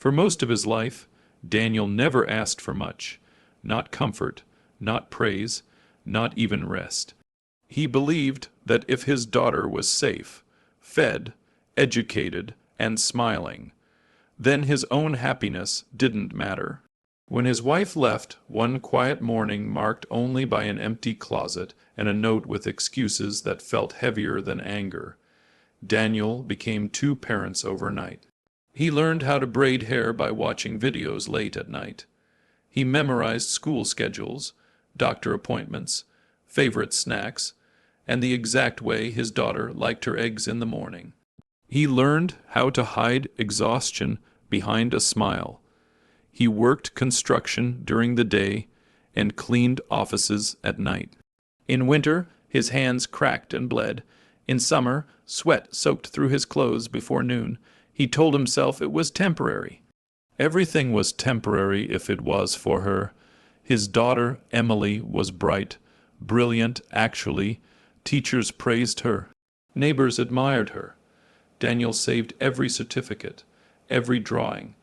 For most of his life, Daniel never asked for much, not comfort, not praise, not even rest. He believed that if his daughter was safe, fed, educated, and smiling, then his own happiness didn't matter. When his wife left one quiet morning marked only by an empty closet and a note with excuses that felt heavier than anger, Daniel became two parents overnight. He learned how to braid hair by watching videos late at night. He memorized school schedules, doctor appointments, favorite snacks, and the exact way his daughter liked her eggs in the morning. He learned how to hide exhaustion behind a smile. He worked construction during the day and cleaned offices at night. In winter, his hands cracked and bled. In summer, sweat soaked through his clothes before noon. He told himself it was temporary. Everything was temporary if it was for her. His daughter, Emily, was bright, brilliant actually. Teachers praised her. Neighbors admired her. Daniel saved every certificate, every drawing,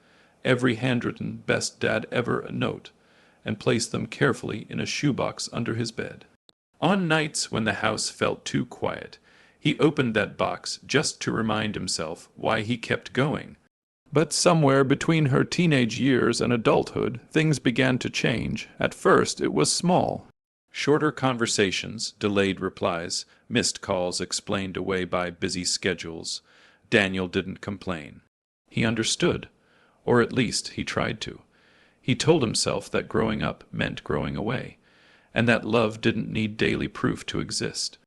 every handwritten best dad ever note, and placed them carefully in a shoebox under his bed. On nights when the house felt too quiet, he opened that box just to remind himself why he kept going. But somewhere between her teenage years and adulthood, things began to change. At first, it was small. Shorter conversations, delayed replies, missed calls explained away by busy schedules. Daniel didn't complain. He understood, or at least he tried to. He told himself that growing up meant growing away, and that love didn't need daily proof to exist.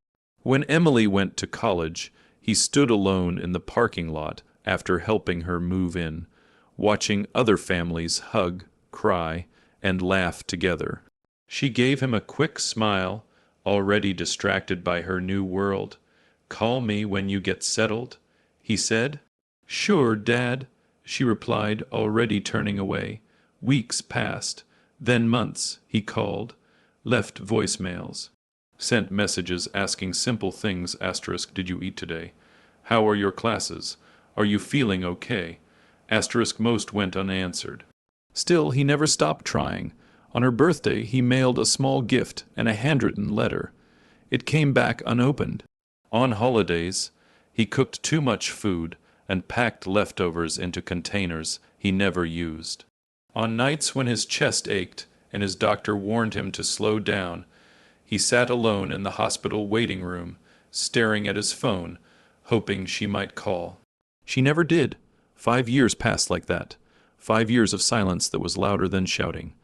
When Emily went to college, he stood alone in the parking lot after helping her move in, watching other families hug, cry, and laugh together. She gave him a quick smile, already distracted by her new world. "Call me when you get settled," he said. "Sure, Dad," she replied, already turning away. Weeks passed, then months. He called, left voicemails, sent messages asking simple things, *, "Did you eat today? How are your classes? Are you feeling okay?" *, most went unanswered. Still, he never stopped trying. On her birthday, he mailed a small gift and a handwritten letter. It came back unopened. On holidays, he cooked too much food and packed leftovers into containers he never used. On nights when his chest ached and his doctor warned him to slow down, he sat alone in the hospital waiting room, staring at his phone, hoping she might call. She never did. 5 years passed like that. 5 years of silence that was louder than shouting.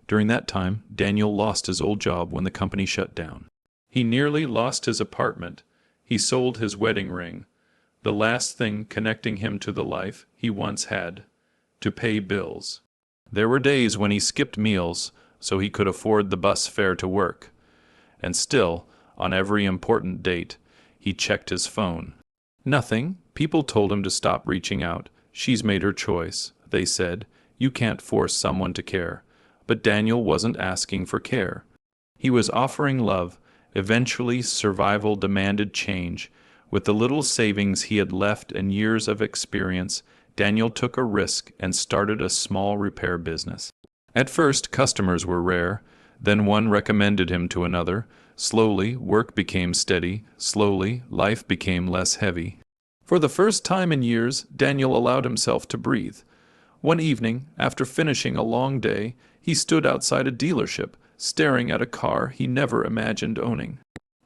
During that time, Daniel lost his old job when the company shut down. He nearly lost his apartment. He sold his wedding ring, the last thing connecting him to the life he once had, to pay bills. There were days when he skipped meals so he could afford the bus fare to work. And still, on every important date, he checked his phone. Nothing. People told him to stop reaching out. She's made her choice, they said. You can't force someone to care. But Daniel wasn't asking for care. He was offering love. Eventually, survival demanded change. With the little savings he had left and years of experience, Daniel took a risk and started a small repair business. At first, customers were rare. Then one recommended him to another. Slowly, work became steady. Slowly, life became less heavy. For the first time in years, Daniel allowed himself to breathe. One evening, after finishing a long day, he stood outside a dealership, staring at a car he never imagined owning.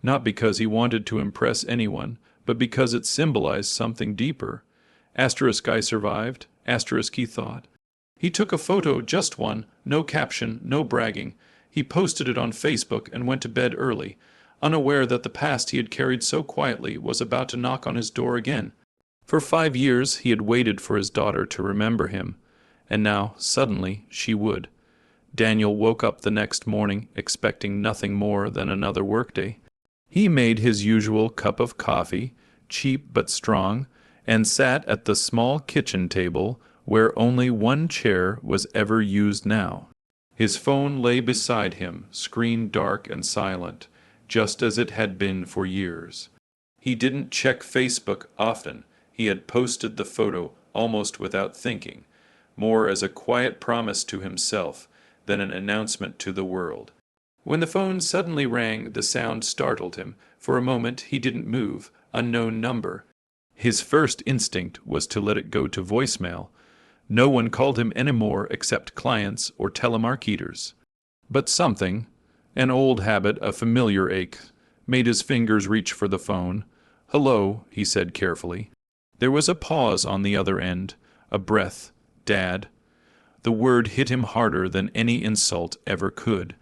Not because he wanted to impress anyone, but because it symbolized something deeper. *I survived, * he thought. He took a photo, just one, no caption, no bragging. He posted it on Facebook and went to bed early, unaware that the past he had carried so quietly was about to knock on his door again. For 5 years he had waited for his daughter to remember him, and now, suddenly, she would. Daniel woke up the next morning expecting nothing more than another workday. He made his usual cup of coffee, cheap but strong, and sat at the small kitchen table where only one chair was ever used now. His phone lay beside him, screen dark and silent, just as it had been for years. He didn't check Facebook often. He had posted the photo almost without thinking. more as a quiet promise to himself than an announcement to the world. When the phone suddenly rang, the sound startled him. For a moment he didn't move. Unknown number. His first instinct was to let it go to voicemail. No one called him anymore except clients or telemarketers. But something, an old habit, a familiar ache, made his fingers reach for the phone. "Hello," he said carefully. There was a pause on the other end, a breath. "Dad." The word hit him harder than any insult ever could.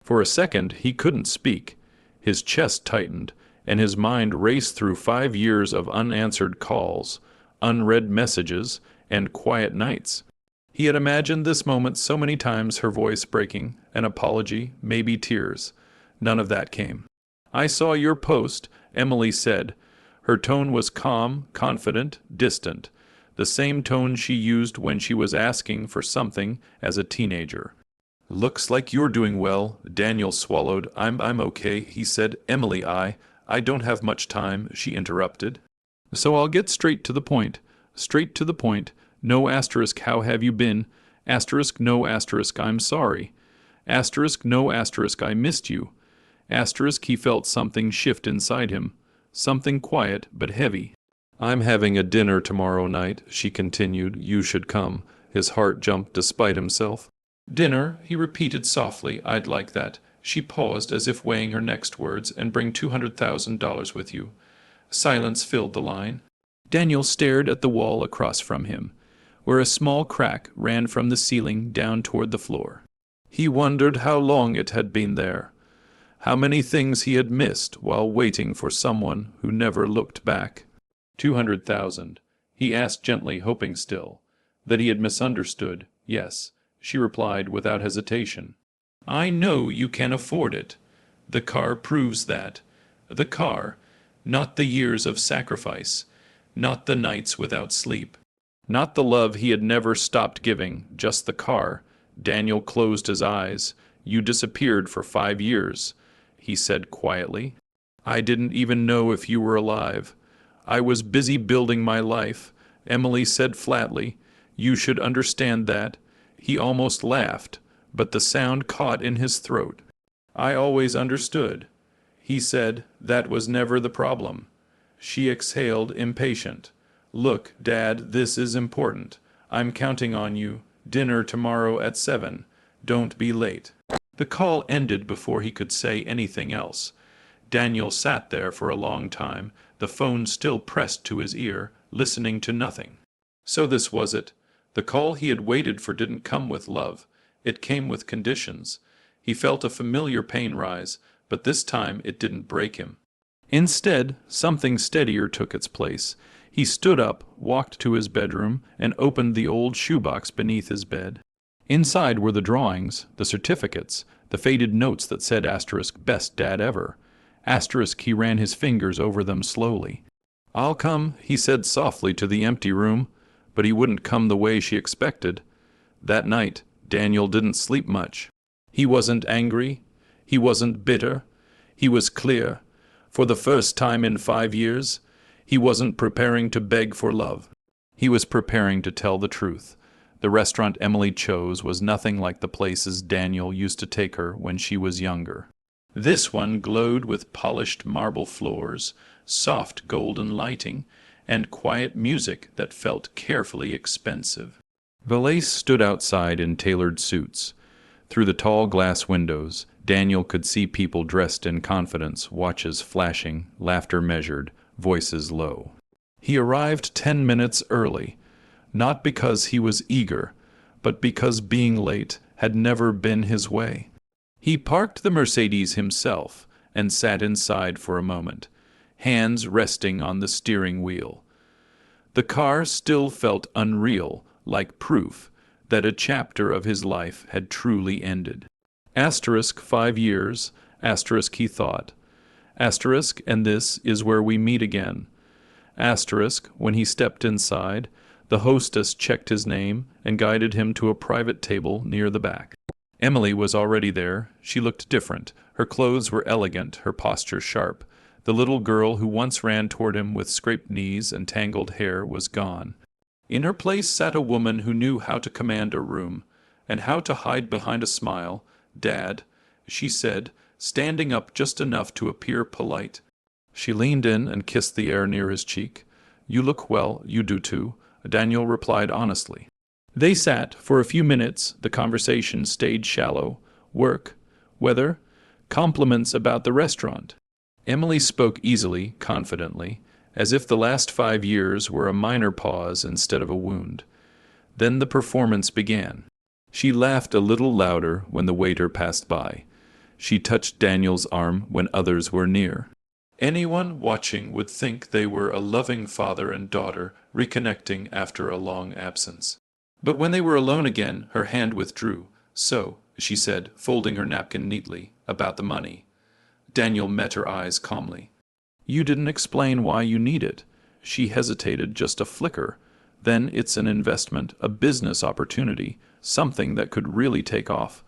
For a second he couldn't speak. His chest tightened, and his mind raced through 5 years of unanswered calls, unread messages, and quiet nights. He had imagined this moment so many times, her voice breaking, an apology, maybe tears. None of that came. "I saw your post," Emily said. Her tone was calm, confident, distant, the same tone she used when she was asking for something as a teenager. "Looks like you're doing well," Daniel swallowed. I'm okay," he said. "Emily, I don't have much time," she interrupted. "So I'll get straight to the point. Straight to the point. No asterisk, how have you been? Asterisk, no asterisk, I'm sorry. Asterisk, no asterisk, I missed you. Asterisk, he felt something shift inside him. Something quiet but heavy. "I'm having a dinner tomorrow night," she continued. "You should come." His heart jumped despite himself. "Dinner," he repeated softly. "I'd like that." She paused as if weighing her next words. "And bring $200,000 with you." Silence filled the line. Daniel stared at the wall across from him, where a small crack ran from the ceiling down toward the floor. He wondered how long it had been there, how many things he had missed while waiting for someone who never looked back. 200,000, he asked gently, hoping still that he had misunderstood. "Yes," she replied without hesitation. "I know you can afford it. The car proves that. The car, not the years of sacrifice, not the nights without sleep, not the love he had never stopped giving, just the car." Daniel closed his eyes. "You disappeared for 5 years," he said quietly. "I didn't even know if you were alive. I was busy building my life," Emily said flatly. "You should understand that." He almost laughed, but the sound caught in his throat. "I always understood," he said. "That was never the problem." She exhaled, impatient. "Look, Dad, this is important. I'm counting on you. Dinner tomorrow at 7. Don't be late." The call ended before he could say anything else. Daniel sat there for a long time, the phone still pressed to his ear, listening to nothing. So this was it. The call he had waited for didn't come with love. It came with conditions. He felt a familiar pain rise, but this time it didn't break him. Instead, something steadier took its place. He stood up, walked to his bedroom, and opened the old shoebox beneath his bed. Inside were the drawings, the certificates, the faded notes that said asterisk, "Best Dad Ever." Asterisk, he ran his fingers over them slowly. "I'll come," he said softly to the empty room, but he wouldn't come the way she expected. That night, Daniel didn't sleep much. He wasn't angry. He wasn't bitter. He was clear. For the first time in 5 years, he wasn't preparing to beg for love. He was preparing to tell the truth. The restaurant Emily chose was nothing like the places Daniel used to take her when she was younger. This one glowed with polished marble floors, soft golden lighting, and quiet music that felt carefully expensive. Valets stood outside in tailored suits. Through the tall glass windows, Daniel could see people dressed in confidence, watches flashing, laughter measured, voices low. He arrived 10 minutes early, not because he was eager, but because being late had never been his way. He parked the Mercedes himself and sat inside for a moment, hands resting on the steering wheel. The car still felt unreal, like proof that a chapter of his life had truly ended. Asterisk 5 years, asterisk he thought. Asterisk, and this is where we meet again. Asterisk, when he stepped inside, the hostess checked his name and guided him to a private table near the back. Emily was already there. She looked different. Her clothes were elegant, her posture sharp. The little girl who once ran toward him with scraped knees and tangled hair was gone. In her place sat a woman who knew how to command a room, and how to hide behind a smile. "Dad," she said, standing up just enough to appear polite. She leaned in and kissed the air near his cheek. "You look well, you do too," Daniel replied honestly. They sat. For a few minutes the conversation stayed shallow. Work, weather, compliments about the restaurant. Emily spoke easily, confidently, as if the last 5 years were a minor pause instead of a wound. Then the performance began. She laughed a little louder when the waiter passed by. She touched Daniel's arm when others were near. Anyone watching would think they were a loving father and daughter reconnecting after a long absence. But when they were alone again, her hand withdrew. "So," she said, folding her napkin neatly, "about the money." Daniel met her eyes calmly. "You didn't explain why you need it." She hesitated just a flicker. "Then it's an investment, a business opportunity, something that could really take off.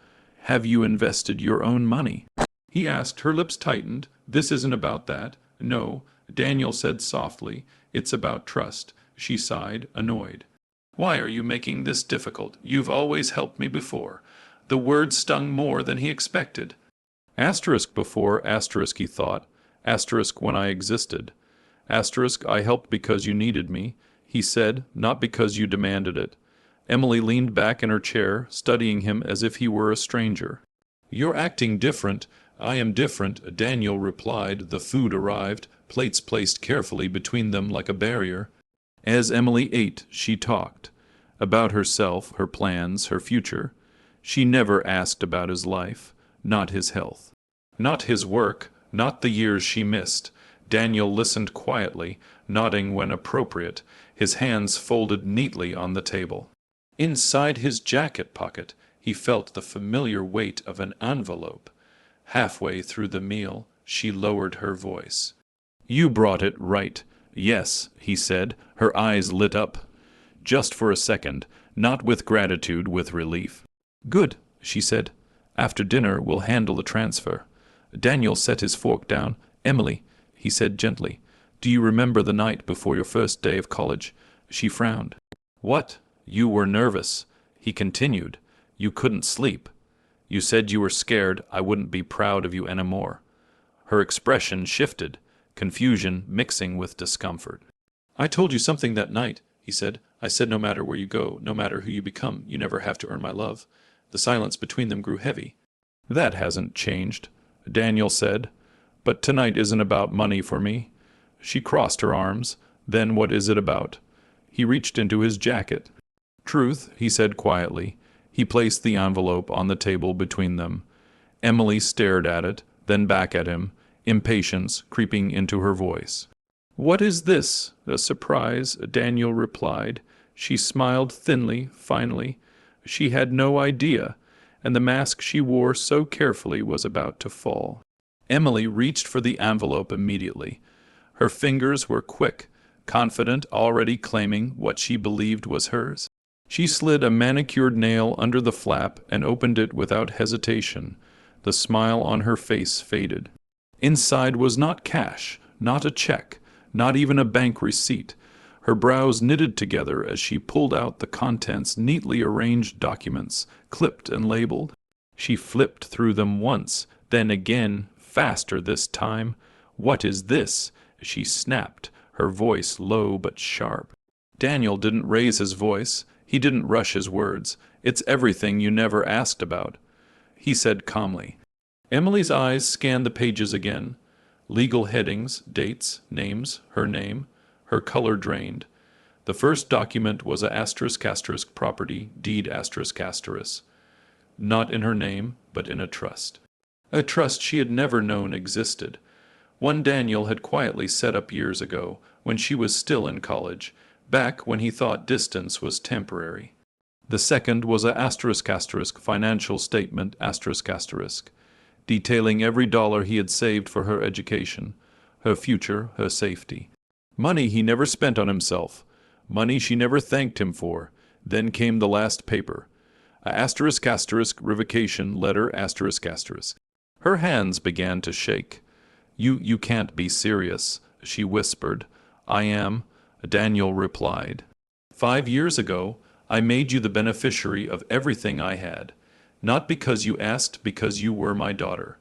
Have you invested your own money?" he asked. Her lips tightened. "This isn't about that." "No," Daniel said softly. "It's about trust." She sighed, annoyed. "Why are you making this difficult? You've always helped me before." The word stung more than he expected. Asterisk before, asterisk he thought. Asterisk when I existed. Asterisk I helped because you needed me, he said, not because you demanded it. Emily leaned back in her chair, studying him as if he were a stranger. "You're acting different." "I am different," Daniel replied. The food arrived, plates placed carefully between them like a barrier. As Emily ate, she talked. About herself, her plans, her future. She never asked about his life, not his health, not his work, not the years she missed. Daniel listened quietly, nodding when appropriate, his hands folded neatly on the table. Inside his jacket pocket, he felt the familiar weight of an envelope. Halfway through the meal, she lowered her voice. "You brought it right." "Yes," he said, her eyes lit up. Just for a second, not with gratitude, with relief. "Good," she said. "After dinner we'll handle the transfer." Daniel set his fork down. "Emily," he said gently, "do you remember the night before your first day of college?" She frowned. "What?" "You were nervous," he continued. "You couldn't sleep. You said you were scared I wouldn't be proud of you anymore." Her expression shifted, confusion mixing with discomfort. "I told you something that night," he said. "I said no matter where you go, no matter who you become, you never have to earn my love." The silence between them grew heavy. "That hasn't changed," Daniel said. "But tonight isn't about money for me." She crossed her arms. "Then what is it about?" He reached into his jacket. "Truth," he said quietly. He placed the envelope on the table between them. Emily stared at it, then back at him, impatience creeping into her voice. "What is this?" "A surprise," Daniel replied. She smiled thinly, finally. She had no idea, and the mask she wore so carefully was about to fall. Emily reached for the envelope immediately. Her fingers were quick, confident, already claiming what she believed was hers. She slid a manicured nail under the flap and opened it without hesitation. The smile on her face faded. Inside was not cash, not a check, not even a bank receipt. Her brows knitted together as she pulled out the contents, neatly arranged documents, clipped and labeled. She flipped through them once, then again, faster this time. "What is this?" she snapped, her voice low but sharp. Daniel didn't raise his voice. He didn't rush his words. "It's everything you never asked about," he said calmly. Emily's eyes scanned the pages again. Legal headings, dates, names, her name. Her color drained. The first document was a *** property, deed ***. Not in her name, but in a trust. A trust she had never known existed. One Daniel had quietly set up years ago, when she was still in college, back when he thought distance was temporary. The second was a *** financial statement ***, detailing every dollar he had saved for her education, her future, her safety. Money he never spent on himself, money she never thanked him for. Then came the last paper, a *** revocation letter ***. Her hands began to shake. You can't be serious," she whispered. "I am," Daniel replied. 5 years ago, I made you the beneficiary of everything I had, not because you asked, because you were my daughter.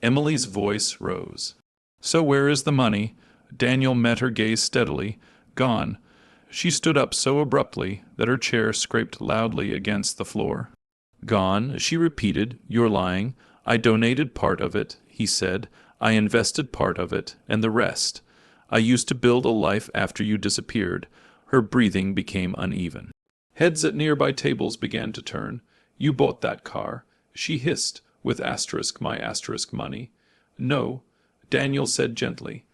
Emily's voice rose. So where is the money? Daniel met her gaze steadily. Gone. She stood up so abruptly that her chair scraped loudly against the floor. Gone, she repeated. You're lying. I donated part of it, he said. I invested part of it, and the rest. I used to build a life after you disappeared. Her breathing became uneven. Heads at nearby tables began to turn. You bought that car, she hissed, with my money. No, Daniel said gently.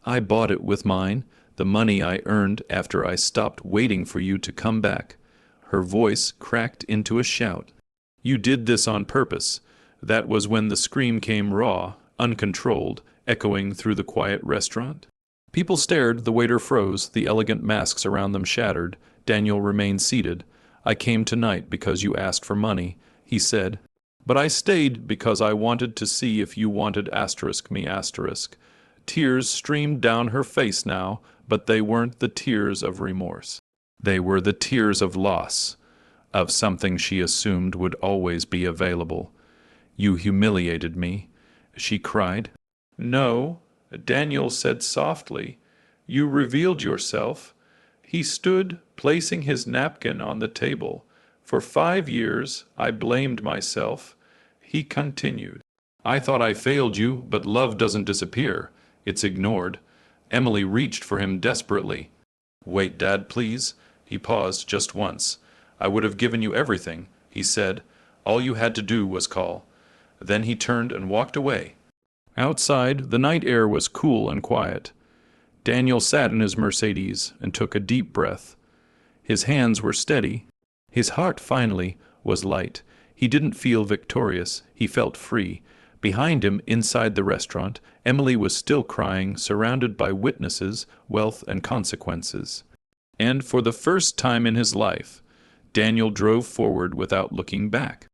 I bought it with mine, the money I earned after I stopped waiting for you to come back. Her voice cracked into a shout. You did this on purpose. That was when the scream came raw, uncontrolled, echoing through the quiet restaurant. People stared, the waiter froze, the elegant masks around them shattered. Daniel remained seated. I came tonight because you asked for money, he said. But I stayed because I wanted to see if you wanted me. Tears streamed down her face now, but they weren't the tears of remorse. They were the tears of loss, of something she assumed would always be available. You humiliated me, she cried. No, Daniel said softly. You revealed yourself. He stood, placing his napkin on the table. For 5 years, I blamed myself. He continued. I thought I failed you, but love doesn't disappear. It's ignored. Emily reached for him desperately. Wait, Dad, please. He paused just once. I would have given you everything, he said. All you had to do was call. Then he turned and walked away. Outside, the night air was cool and quiet. Daniel sat in his Mercedes and took a deep breath. His hands were steady. His heart, finally, was light. He didn't feel victorious. He felt free. Behind him, inside the restaurant, Emily was still crying, surrounded by witnesses, wealth, and consequences. And for the first time in his life, Daniel drove forward without looking back.